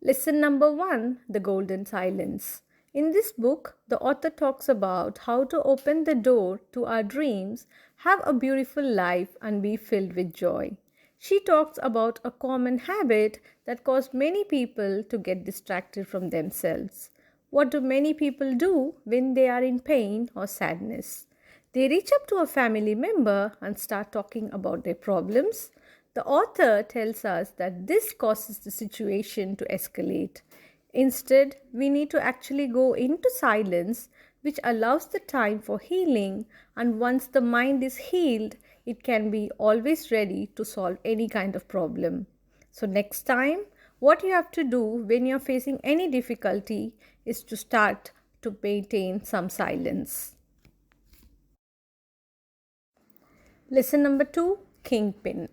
Lesson number one, the golden silence. In this book, the author talks about how to open the door to our dreams, have a beautiful life, and be filled with joy. She talks about a common habit that caused many people to get distracted from themselves. What do many people do when they are in pain or sadness? They reach up to a family member and start talking about their problems. The author tells us that this causes the situation to escalate. Instead, we need to actually go into silence, which allows the time for healing, and once the mind is healed, it can be always ready to solve any kind of problem. So, next time, what you have to do when you're facing any difficulty is to start to maintain some silence. Lesson number two, Kingpin.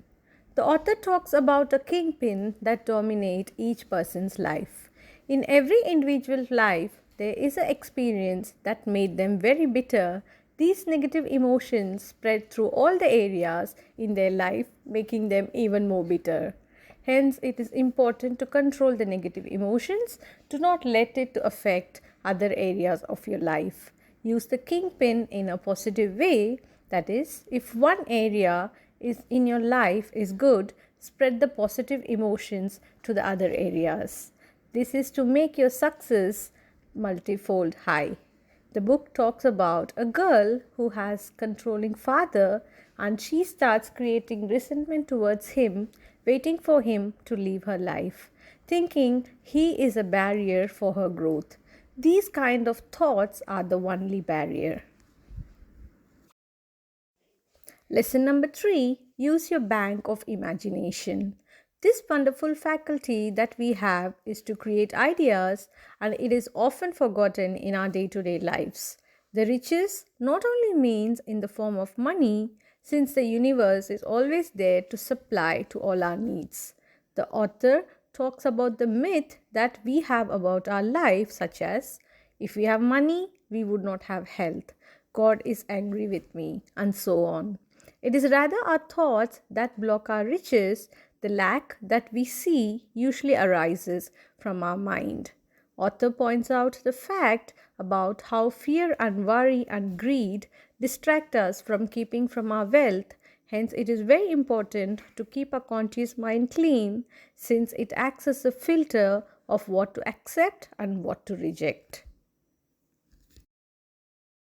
The author talks about a kingpin that dominate each person's life. In every individual life, there is an experience that made them very bitter. These negative emotions spread through all the areas in their life, making them even more bitter. Hence, it is important to control the negative emotions. Do not let it affect other areas of your life. Use the kingpin in a positive way. That is, if one area is in your life is good, spread the positive emotions to the other areas. This is to make your success multifold high. The book talks about a girl who has controlling father and she starts creating resentment towards him, waiting for him to leave her life, thinking he is a barrier for her growth. These kind of thoughts are the only barrier. Lesson number three, use your bank of imagination. This wonderful faculty that we have is to create ideas, and it is often forgotten in our day to day lives. The riches not only means in the form of money, since the universe is always there to supply to all our needs. The author talks about the myth that we have about our life, such as if we have money, we would not have health. God is angry with me, and so on. It is rather our thoughts that block our riches. The lack that we see usually arises from our mind. Author points out the fact about how fear and worry and greed distract us from keeping from our wealth. Hence, it is very important to keep a conscious mind clean since it acts as a filter of what to accept and what to reject.